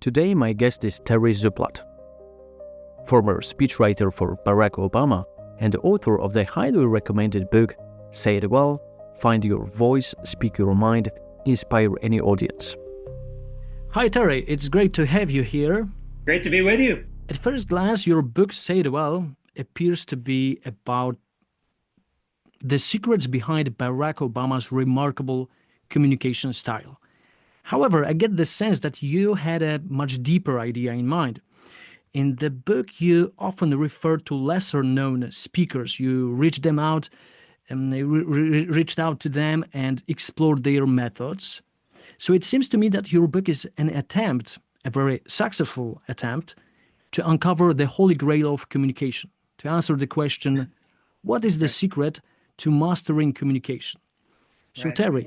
Today my guest is Terry Szuplat, former speechwriter for Barack Obama and author of the highly recommended book, Say It Well, Find Your Voice, Speak Your Mind, Inspire Any Audience. Hi Terry, it's great to have you here. Great to be with you. At first glance, your book, Say It Well, appears to be about the secrets behind Barack Obama's remarkable communication style. However, I get the sense that you had a much deeper idea in mind. In the book, you often refer to lesser-known speakers. You reached out to them and explored their methods. So it seems to me that your book is an attempt, a very successful attempt, to uncover the holy grail of communication, to answer the question, what is the secret to mastering communication? So Terry,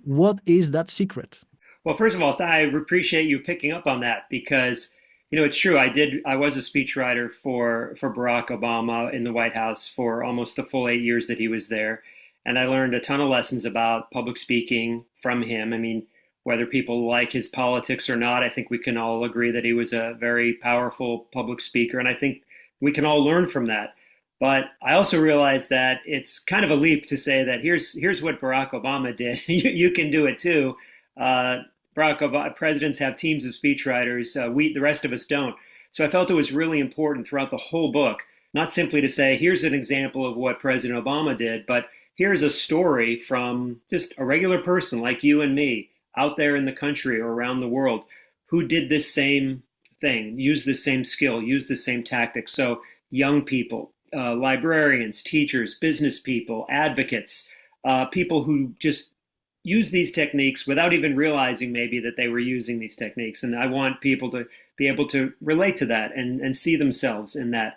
what is that secret? Well, first of all, I appreciate you picking up on that because, it's true. I was a speechwriter for Barack Obama in the White House for almost the full 8 years that he was there. And I learned a ton of lessons about public speaking from him. I mean, whether people like his politics or not, I think we can all agree that he was a very powerful public speaker. And I think we can all learn from that. But I also realized that it's kind of a leap to say that here's what Barack Obama did. You can do it too. Barack Obama, presidents have teams of speechwriters. The rest of us don't. So I felt it was really important throughout the whole book, not simply to say, here's an example of what President Obama did, but here's a story from just a regular person like you and me out there in the country or around the world who did this same thing, used the same skill, used the same tactics. So young people, librarians, teachers, business people, advocates, people who just use these techniques without even realizing maybe that they were using these techniques. And I want people to be able to relate to that and see themselves in that.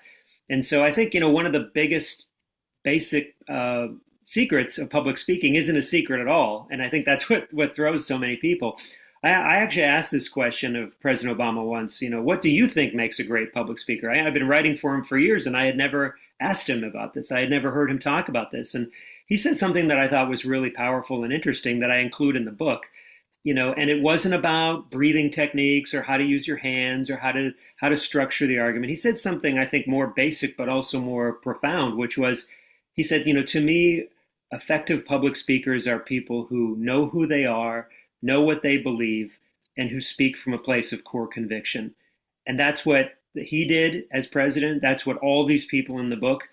And so I think, one of the biggest basic secrets of public speaking isn't a secret at all. And I think that's what throws so many people. I actually asked this question of President Obama once, what do you think makes a great public speaker? I've been writing for him for years and I had never asked him about this. I had never heard him talk about this. And he said something that I thought was really powerful and interesting that I include in the book, and it wasn't about breathing techniques or how to use your hands or how to structure the argument. He said something I think more basic, but also more profound, which was, he said, to me, effective public speakers are people who know who they are, know what they believe, and who speak from a place of core conviction. And that's what he did as president. That's what all these people in the book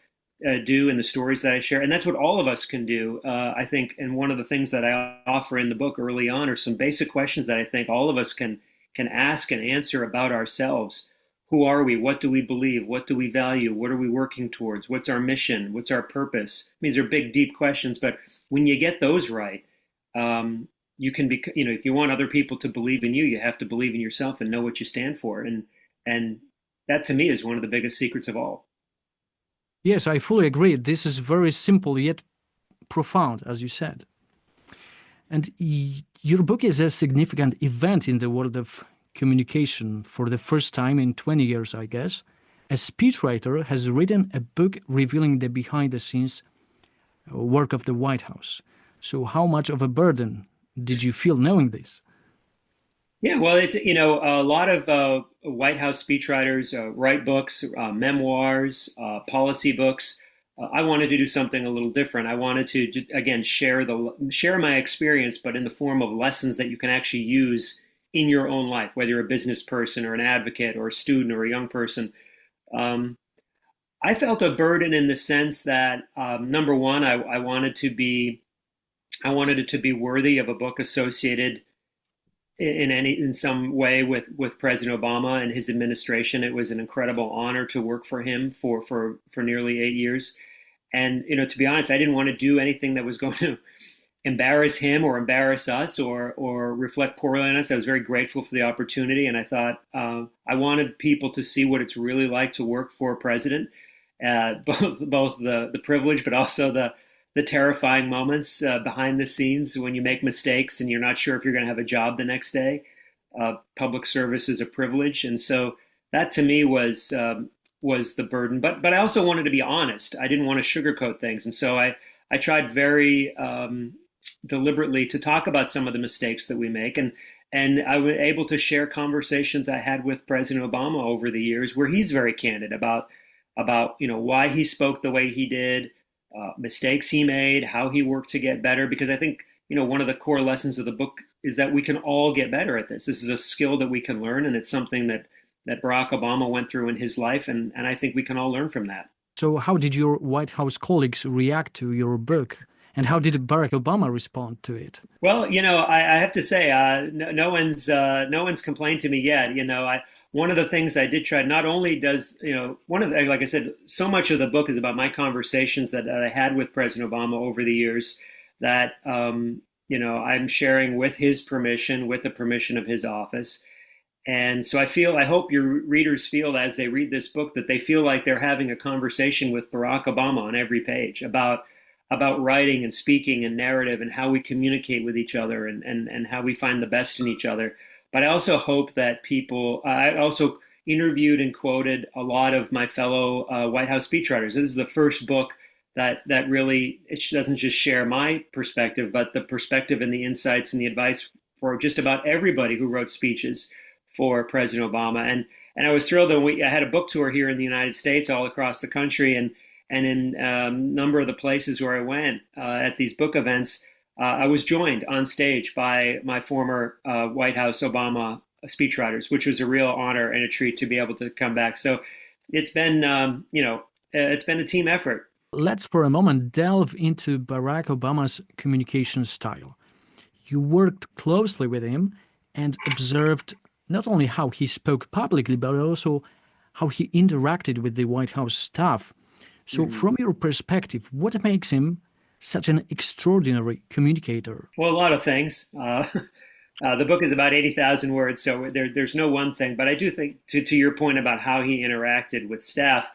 do in the stories that I share. And that's what all of us can do, I think. And one of the things that I offer in the book early on are some basic questions that I think all of us can ask and answer about ourselves. Who are we? What do we believe? What do we value? What are we working towards? What's our mission? What's our purpose? These are big, deep questions. But when you get those right, you can be, if you want other people to believe in you, you have to believe in yourself and know what you stand for. And that to me is one of the biggest secrets of all. Yes, I fully agree. This is very simple yet profound, as you said. And your book is a significant event in the world of communication. For the first time in 20 years, I guess, a speechwriter has written a book revealing the behind-the-scenes work of the White House. So how much of a burden did you feel knowing this? Yeah, well, it's, a lot of White House speechwriters write books, memoirs, policy books. I wanted to do something a little different. I wanted to, again, share my experience, but in the form of lessons that you can actually use in your own life, whether you're a business person or an advocate or a student or a young person. I felt a burden in the sense that, number one, I wanted it to be worthy of a book associated in some way with President Obama and his administration. It was an incredible honor to work for him for nearly 8 years. And, to be honest, I didn't want to do anything that was going to embarrass him or embarrass us or reflect poorly on us. I was very grateful for the opportunity. And I thought I wanted people to see what it's really like to work for a president, both the privilege, but also the terrifying moments behind the scenes when you make mistakes and you're not sure if you're going to have a job the next day. Public service is a privilege. And so that to me was the burden. But I also wanted to be honest. I didn't want to sugarcoat things. And so I tried very deliberately to talk about some of the mistakes that we make. And And I was able to share conversations I had with President Obama over the years, where he's very candid about why he spoke the way he did, mistakes he made, how he worked to get better. Because I think one of the core lessons of the book is that we can all get better at this. This is a skill that we can learn, and it's something that Barack Obama went through in his life, and I think we can all learn from that. So how did your White House colleagues react to your book? And how did Barack Obama respond to it? Well, I have to say, no one's complained to me yet. One of the things I did try, not only does, like I said, so much of the book is about my conversations that I had with President Obama over the years that, I'm sharing with his permission, with the permission of his office. And so I hope your readers feel as they read this book that they feel like they're having a conversation with Barack Obama on every page about writing and speaking and narrative and how we communicate with each other and how we find the best in each other. But I also hope that I also interviewed and quoted a lot of my fellow White House speechwriters. This is the first book that really, it doesn't just share my perspective, but the perspective and the insights and the advice for just about everybody who wrote speeches for President Obama. And I was thrilled that I had a book tour here in the United States, all across the country, and in a number of the places where I went at these book events, I was joined on stage by my former White House Obama speechwriters, which was a real honor and a treat to be able to come back. So it's been, it's been a team effort. Let's for a moment delve into Barack Obama's communication style. You worked closely with him and observed not only how he spoke publicly, but also how he interacted with the White House staff. So from your perspective, what makes him such an extraordinary communicator? Well, a lot of things. The book is about 80,000 words, so there's no one thing. But I do think, to your point about how he interacted with staff,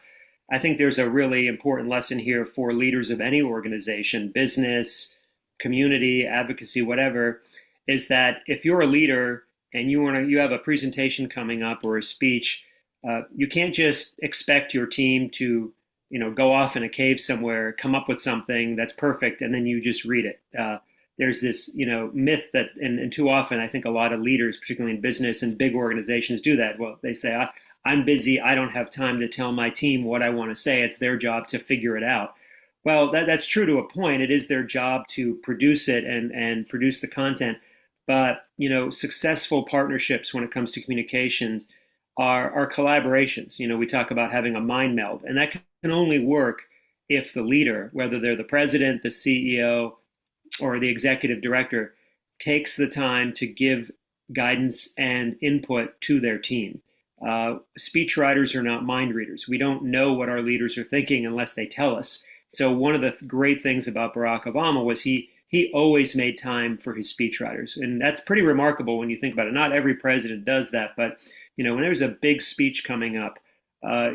I think there's a really important lesson here for leaders of any organization, business, community, advocacy, whatever, is that if you're a leader and you have a presentation coming up or a speech, you can't just expect your team to go off in a cave somewhere, come up with something that's perfect, and then you just read it. There's this, myth that, and too often I think a lot of leaders, particularly in business and big organizations, do that. Well, they say, I'm busy. I don't have time to tell my team what I want to say. It's their job to figure it out. Well, that's true to a point. It is their job to produce it and produce the content. But, successful partnerships when it comes to communications are collaborations. We talk about having a mind meld, and that can only work if the leader, whether they're the president, the CEO, or the executive director, takes the time to give guidance and input to their team. Speech writers are not mind readers. We don't know what our leaders are thinking unless they tell us. So one of the great things about Barack Obama was he always made time for his speechwriters. And that's pretty remarkable when you think about it. Not every president does that, but when there's a big speech coming up,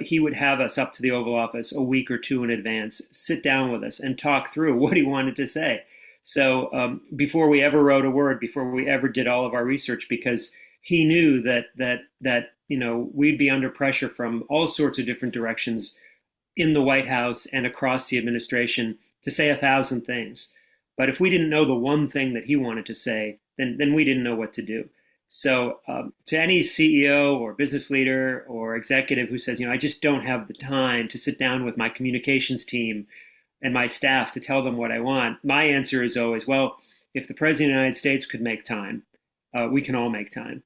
he would have us up to the Oval Office a week or two in advance, sit down with us and talk through what he wanted to say. So before we ever wrote a word, before we ever did all of our research, because he knew that we'd be under pressure from all sorts of different directions in the White House and across the administration to say 1,000 things. But if we didn't know the one thing that he wanted to say, then we didn't know what to do. So to any CEO or business leader or executive who says, I just don't have the time to sit down with my communications team and my staff to tell them what I want, my answer is always, well, if the President of the United States could make time, we can all make time.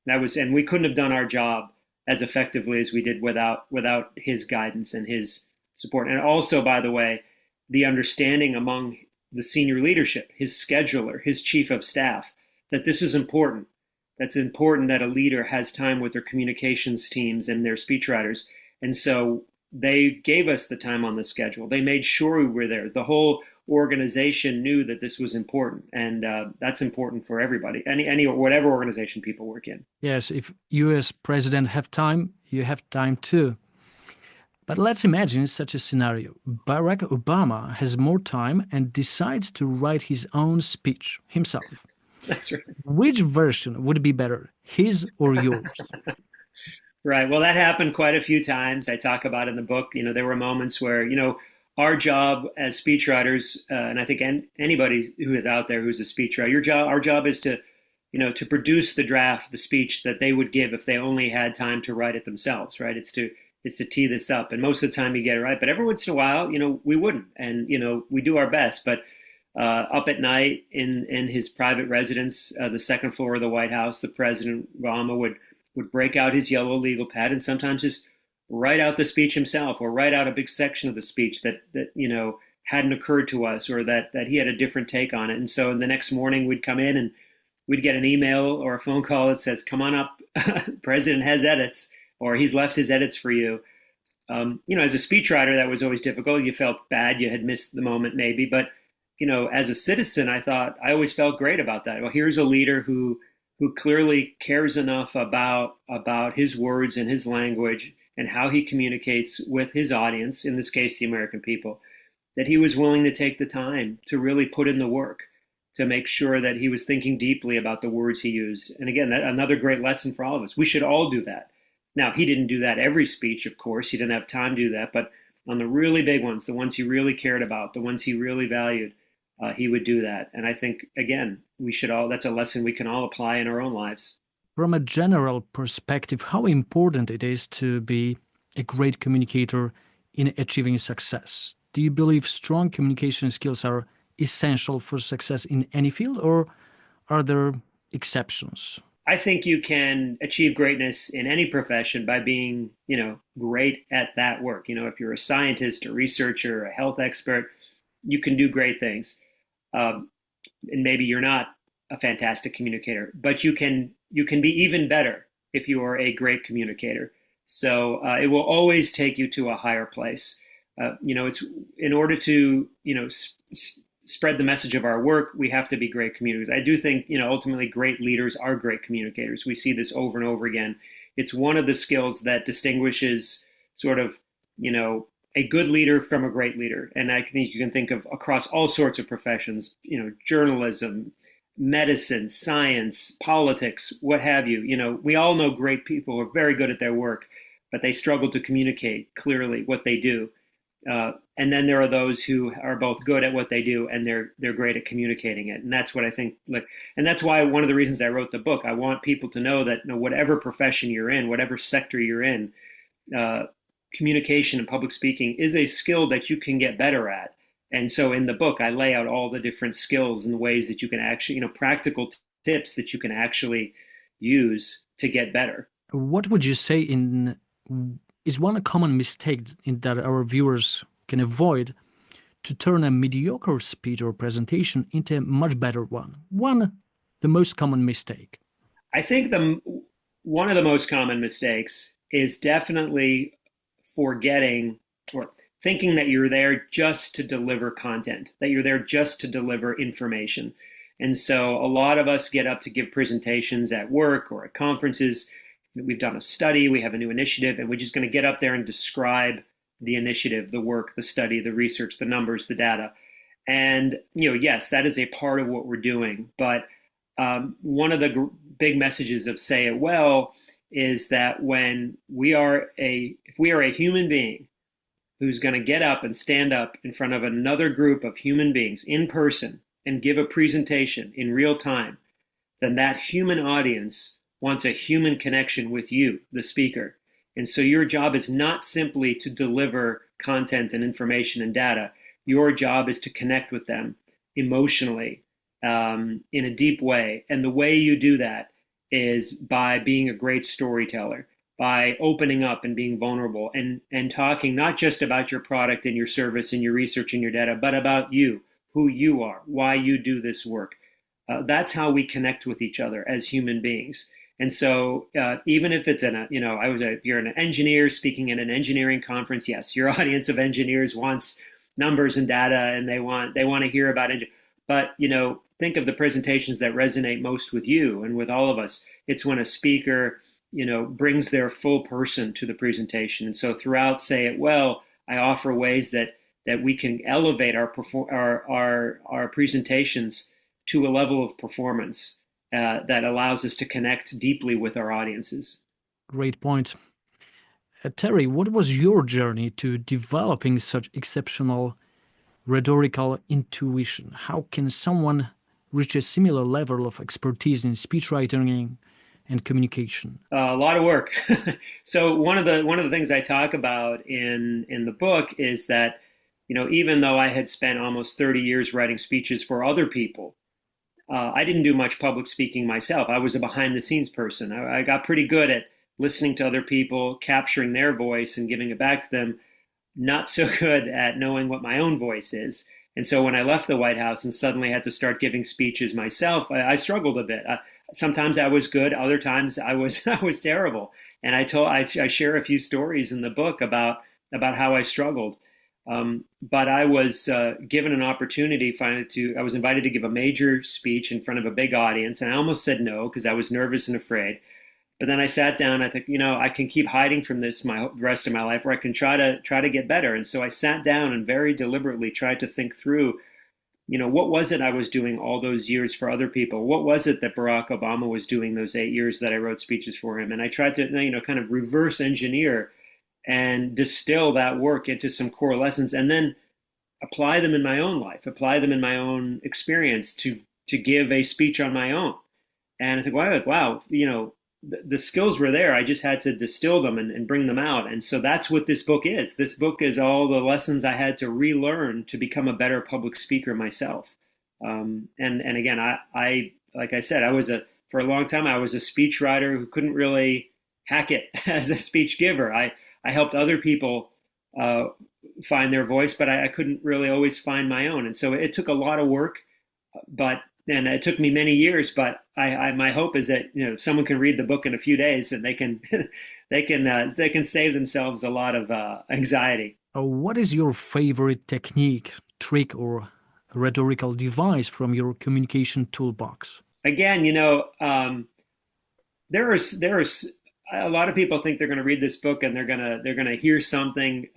And we couldn't have done our job as effectively as we did without his guidance and his support. And also, by the way, the understanding among the senior leadership, his scheduler, his chief of staff, that this is important. That's important that a leader has time with their communications teams and their speechwriters. And so they gave us the time on the schedule. They made sure we were there. The whole organization knew that this was important, and that's important for everybody, any whatever organization people work in. Yes, if you as president have time, you have time too. But let's imagine such a scenario. Barack Obama has more time and decides to write his own speech himself. That's right. Which version would be better, his or yours? Right. Well, that happened quite a few times. I talk about in the book, there were moments where, our job as speechwriters, and I think anybody who is out there who's a speechwriter, our job is to to produce the draft, the speech that they would give if they only had time to write it themselves, right? It's to tee this up, and most of the time you get it right, but every once in a while, we wouldn't, and we do our best. But up at night in his private residence, the second floor of the White House, the President Obama would break out his yellow legal pad and sometimes just write out the speech himself, or write out a big section of the speech that hadn't occurred to us, or that he had a different take on it. And so the next morning we'd come in and we'd get an email or a phone call that says, "Come on up, the president has edits," or "He's left his edits for you." As a speechwriter, that was always difficult. You felt bad, you had missed the moment maybe, but as a citizen, I always felt great about that. Well, here's a leader who clearly cares enough about his words and his language and how he communicates with his audience, in this case, the American people, that he was willing to take the time to really put in the work to make sure that he was thinking deeply about the words he used. And again, another great lesson for all of us. We should all do that. Now, he didn't do that every speech, of course. He didn't have time to do that. But on the really big ones, the ones he really cared about, the ones he really valued, he would do that. And I think, again, that's a lesson we can all apply in our own lives. From a general perspective, how important it is to be a great communicator in achieving success? Do you believe strong communication skills are essential for success in any field, or are there exceptions? I think you can achieve greatness in any profession by being, great at that work. If you're a scientist, a researcher, a health expert, you can do great things. And maybe you're not a fantastic communicator, but you can be even better if you are a great communicator. So it will always take you to a higher place. It's in order to spread the message of our work, we have to be great communicators. I do think ultimately great leaders are great communicators. We see this over and over again. It's one of the skills that distinguishes sort of a good leader from a great leader. And I think you can think of across all sorts of professions, journalism, medicine, science, politics, what have you. We all know great people who are very good at their work, but they struggle to communicate clearly what they do. And then there are those who are both good at what they do and they're great at communicating it. And that's what I think. And that's why one of the reasons I wrote the book. I want people to know that whatever profession you're in, whatever sector you're in, communication and public speaking is a skill that you can get better at. And so in the book, I lay out all the different skills and the ways that you can actually, practical tips that you can actually use to get better. What would you say is one common mistake that our viewers can avoid to turn a mediocre speech or presentation into a much better one? The most common mistake. I think one of the most common mistakes is definitely forgetting or thinking that you're there just to deliver content, that you're there just to deliver information. And so a lot of us get up to give presentations at work or at conferences. We've done a study, we have a new initiative, and we're just going to get up there and describe the initiative, the work, the study, the research, the numbers, the data. And, yes, that is a part of what we're doing. But one of the big messages of Say It Well is that if we are a human being who's going to get up and stand up in front of another group of human beings in person and give a presentation in real time, then that human audience wants a human connection with you, the speaker. And so your job is not simply to deliver content and information and data. Your job is to connect with them emotionally in a deep way. And the way you do that is by being a great storyteller, by opening up and being vulnerable and talking not just about your product and your service and your research and your data, but about you, who you are, why you do this work. That's how we connect with each other as human beings. And so even if it's if you're an engineer speaking at an engineering conference, yes, your audience of engineers wants numbers and data and they want to hear about it. But, think of the presentations that resonate most with you and with all of us. It's when a speaker, brings their full person to the presentation. And so throughout Say It Well, I offer ways that we can elevate our presentations to a level of performance that allows us to connect deeply with our audiences. Great point. Terry, what was your journey to developing such exceptional rhetorical intuition? How can someone reach a similar level of expertise in speechwriting and communication? A lot of work. So one of the things I talk about in the book is that, even though I had spent almost 30 years writing speeches for other people, I didn't do much public speaking myself. I was a behind the scenes person. I got pretty good at listening to other people, capturing their voice and giving it back to them. Not so good at knowing what my own voice is. And so when I left the White House and suddenly had to start giving speeches myself, I struggled a bit. Sometimes I was good, other times I was I was terrible. And I share a few stories in the book about how I struggled. But I was given an opportunity finally I was invited to give a major speech in front of a big audience, and I almost said no because I was nervous and afraid. But then I sat down. I think, I can keep hiding from this the rest of my life, or I can try to get better. And so I sat down and very deliberately tried to think through, what was it I was doing all those years for other people? What was it that Barack Obama was doing those 8 years that I wrote speeches for him? And I tried to, kind of reverse engineer and distill that work into some core lessons, and then apply them in my own life, apply them in my own experience to give a speech on my own. And I think, wow, the skills were there. I just had to distill them and bring them out. And so that's what this book is. This book is all the lessons I had to relearn to become a better public speaker myself. And again, I like I said, for a long time, I was a speechwriter who couldn't really hack it as a speech giver. I helped other people find their voice, but I couldn't really always find my own. And so it took a lot of work, and it took me many years, but my hope is that someone can read the book in a few days and they can they can save themselves a lot of anxiety. What is your favorite technique, trick, or rhetorical device from your communication toolbox? Again, there are a lot of people think they're going to read this book and they're going to hear something.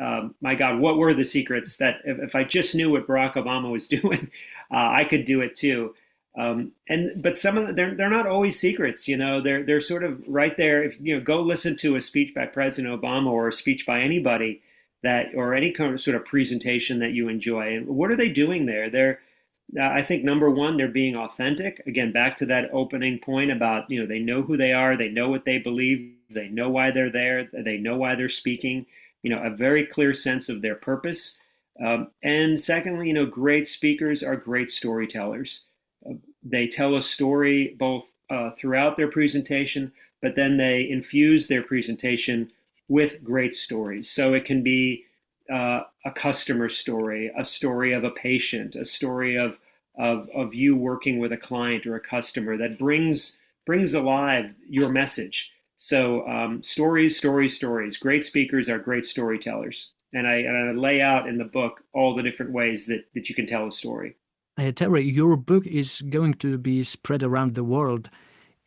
My God, what were the secrets that if I just knew what Barack Obama was doing, I could do it too. But some of them, they're not always secrets. They're sort of right there. If go listen to a speech by President Obama or a speech by anybody or any kind of sort of presentation that you enjoy. And what are they doing there? I think number one, they're being authentic. Again, back to that opening point about, they know who they are, they know what they believe, they know why they're there, they know why they're speaking, a very clear sense of their purpose. And secondly, great speakers are great storytellers. They tell a story both throughout their presentation, but then they infuse their presentation with great stories. So it can be a customer story, a story of a patient, a story of you working with a client or a customer that brings alive your message. So stories. Great speakers are great storytellers. And I lay out in the book all the different ways that you can tell a story. Terry, your book is going to be spread around the world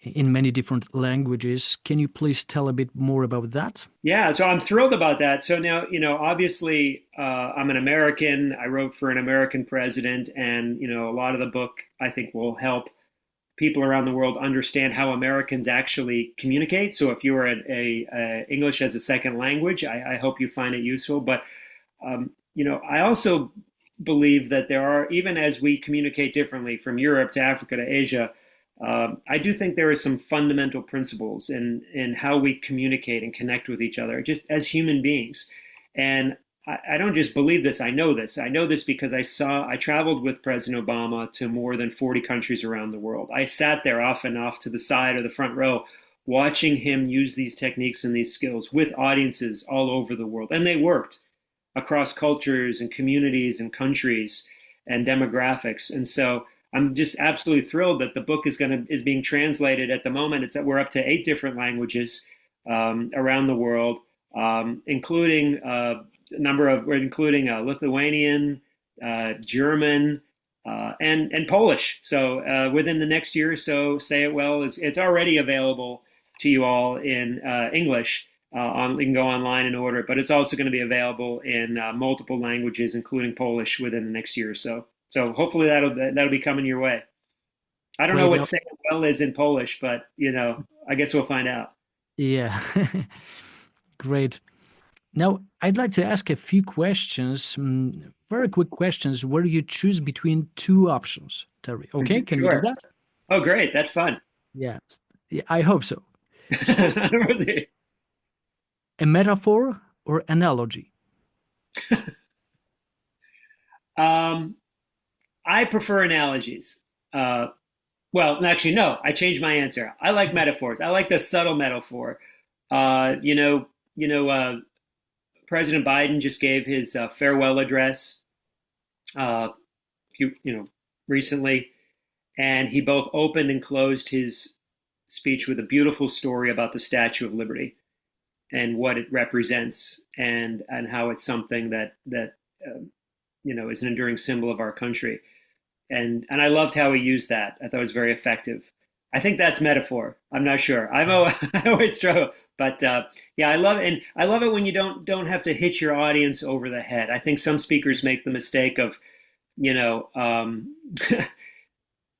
in many different languages. Can you please tell a bit more about that? Yeah, so I'm thrilled about that. So now, obviously, I'm an American. I wrote for an American president, and, a lot of the book, I think, will help people around the world understand how Americans actually communicate. So if you're a English as a second language, I hope you find it useful. But, I also believe that there are, even as we communicate differently from Europe to Africa to Asia, I do think there are some fundamental principles in how we communicate and connect with each other, just as human beings. And I don't just believe this, I know this. I know this because I traveled with President Obama to more than 40 countries around the world. I sat there often off to the side or the front row, watching him use these techniques and these skills with audiences all over the world. And they worked across cultures and communities and countries and demographics. And so I'm just absolutely thrilled that the book is being translated at the moment. We're up to 8 different languages around the world, including Lithuanian, German, and Polish. So within the next year or so, Say It Well it's already available to you all in English. You can go online and order it, but it's also going to be available in multiple languages, including Polish, within the next year or so. So hopefully that'll be coming your way. I don't know what "Say It Well" is in Polish, but I guess we'll find out. Yeah, great. Now I'd like to ask a few questions, very quick questions, where you choose between 2 options: Terry. Okay, can we do Sure. that? Oh, great. That's fun. Yeah, yeah, I hope so. So, a metaphor or analogy? um, I prefer analogies. Well, actually, no. I changed my answer. I like metaphors. I like the subtle metaphor. Uh, you know, President Biden just gave his farewell address, uh, recently, and he both opened and closed his speech with a beautiful story about the Statue of Liberty and what it represents, and how it's something that is an enduring symbol of our country. And I loved how he used that. I thought it was very effective. I think that's metaphor. I'm not sure. I always struggle, but yeah, I love it. And I love it when you don't have to hit your audience over the head. I think some speakers make the mistake of, you know,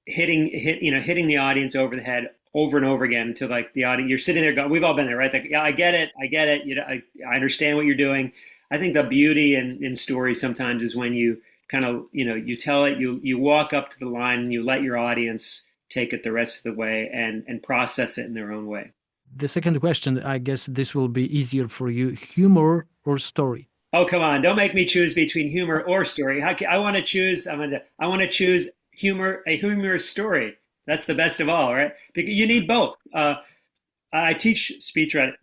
hitting the audience over the head over and over again until like the audience, you're sitting there going, we've all been there, right? Like, yeah, I get it. I understand what you're doing. I think the beauty in stories sometimes is when you kind of, you tell it, you walk up to the line and you let your audience take it the rest of the way and process it in their own way. The second question, I guess this will be easier for you. Humor or story? Oh, come on. Don't make me choose between humor or story. I want to choose, I want to choose a humorous story. That's the best of all, right? Because you need both. I teach speechwriting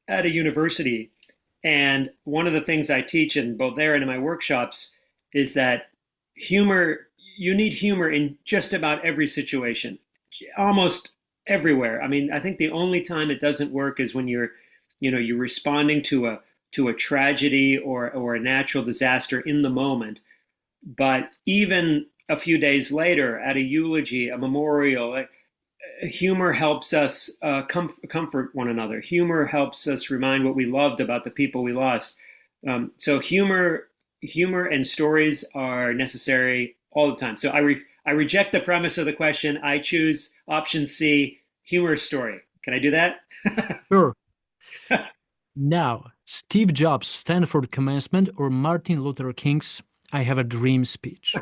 at a university, and one of the things I teach in both there and in my workshops is that you need humor in just about every situation, almost everywhere. I mean, I think the only time it doesn't work is when you're responding to a tragedy or a natural disaster in the moment. But even a few days later, at a eulogy, a memorial, humor helps us comfort one another. Humor helps us remind what we loved about the people we lost. So humor and stories are necessary all the time. So I reject the premise of the question. I choose option C, humorous story. Can I do that? Sure. Now, Steve Jobs' Stanford commencement or Martin Luther King's I Have a Dream speech?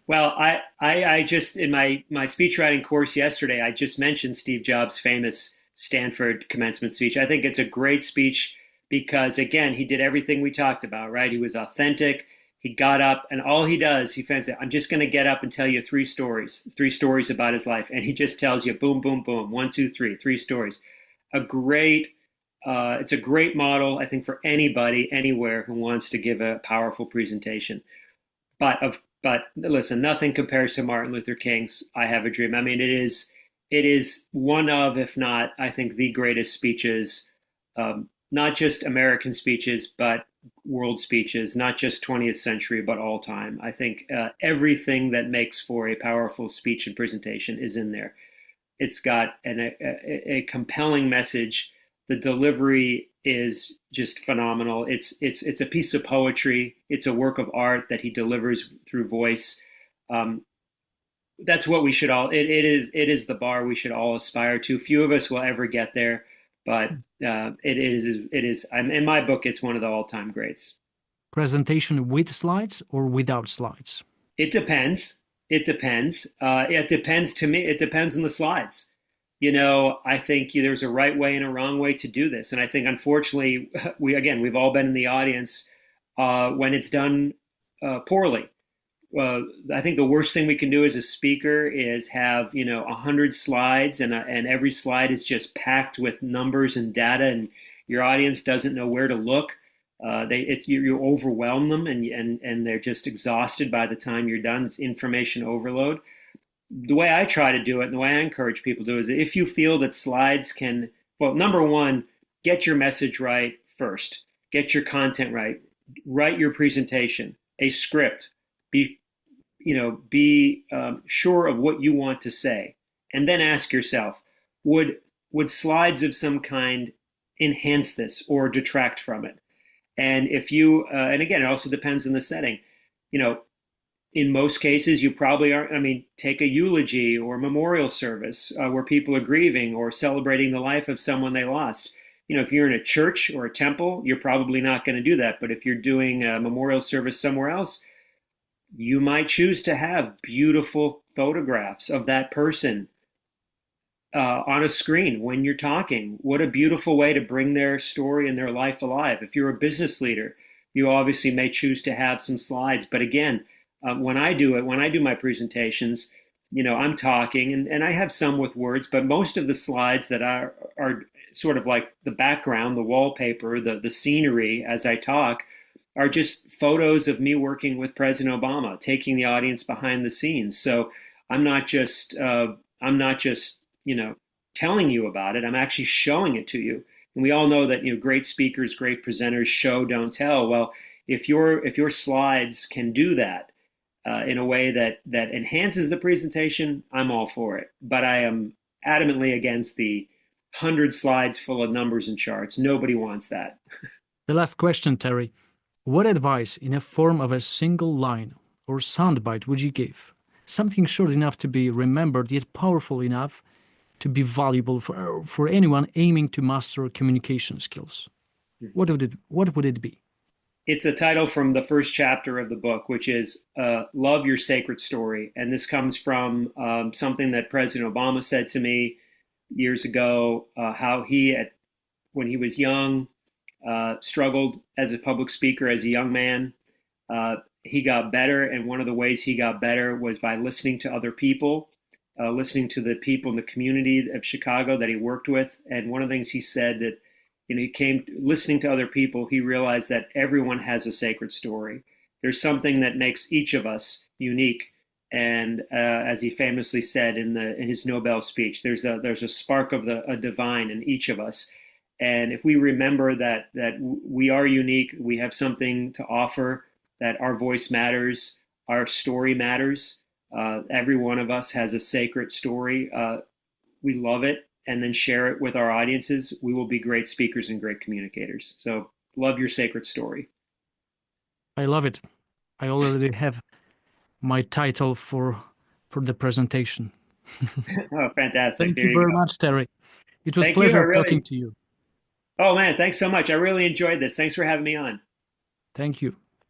Well, I just, in my speechwriting course yesterday, I just mentioned Steve Jobs' famous Stanford commencement speech. I think it's a great speech because, again, he did everything we talked about, right? He was authentic. He got up, and all he does, he said, I'm just going to get up and tell you three stories about his life. And he just tells you, boom, boom, boom, 1, 2, 3, 3 stories. It's a great model, I think, for anybody, anywhere who wants to give a powerful presentation. But listen, nothing compares to Martin Luther King's I Have a Dream. I mean, it is one of, if not, I think, the greatest speeches, not just American speeches, but world speeches, not just 20th century, but all time. I think everything that makes for a powerful speech and presentation is in there. It's got a compelling message. The delivery is just phenomenal. It's a piece of poetry. It's a work of art that he delivers through voice. That's what we should all. It is the bar we should all aspire to. Few of us will ever get there, but it is. In my book, it's one of the all-time greats. Presentation with slides or without slides? It depends. It depends. It depends to me. It depends on the slides. I think there's a right way and a wrong way to do this. And I think, unfortunately, we've all been in the audience when it's done poorly. I think the worst thing we can do as a speaker is have, 100 slides and every slide is just packed with numbers and data, and your audience doesn't know where to look. You overwhelm them and they're just exhausted by the time you're done. It's information overload. The way I try to do it and the way I encourage people to do it is if you feel that slides can, well, number one, get your message right first. Get your content right. Write your presentation, a script. Be sure of what you want to say. And then ask yourself, would slides of some kind enhance this or detract from it? And if you, and again, it also depends on the setting. In most cases, you probably aren't. I mean, take a eulogy or memorial service where people are grieving or celebrating the life of someone they lost. If you're in a church or a temple, you're probably not going to do that. But if you're doing a memorial service somewhere else, you might choose to have beautiful photographs of that person on a screen when you're talking. What a beautiful way to bring their story and their life alive. If you're a business leader, you obviously may choose to have some slides. But again, when I do it, when I do my presentations, I'm talking and I have some with words, but most of the slides that are sort of like the background, the wallpaper, the scenery as I talk are just photos of me working with President Obama, taking the audience behind the scenes. So I'm not just telling you about it. I'm actually showing it to you. And we all know that great speakers, great presenters show, don't tell. Well, if your slides can do that in a way that enhances the presentation, I'm all for it. But I am adamantly against the 100 slides full of numbers and charts. Nobody wants that. The last question, Terry. What advice in a form of a single line or soundbite would you give? Something short enough to be remembered, yet powerful enough to be valuable for anyone aiming to master communication skills. What would it be? It's a title from the first chapter of the book, which is Love Your Sacred Story. And this comes from something that President Obama said to me years ago, how he, when he was young, struggled as a public speaker as a young man. He got better, and one of the ways he got better was by listening to other people, listening to the people in the community of Chicago that he worked with. And one of the things he said that, he came listening to other people, he realized that everyone has a sacred story. There's something that makes each of us unique. And as he famously said in his Nobel speech, there's a spark of a divine in each of us. And if we remember that we are unique, we have something to offer, that our voice matters, our story matters. Every one of us has a sacred story. We love it, and then share it with our audiences. We will be great speakers and great communicators. So love your sacred story. I love it. I already have my title for the presentation. Oh, fantastic. Thank There you very go. much, Terry. It was a Thank you. pleasure talking to you. Oh, man, thanks so much. I really enjoyed this. Thanks for having me on. Thank you.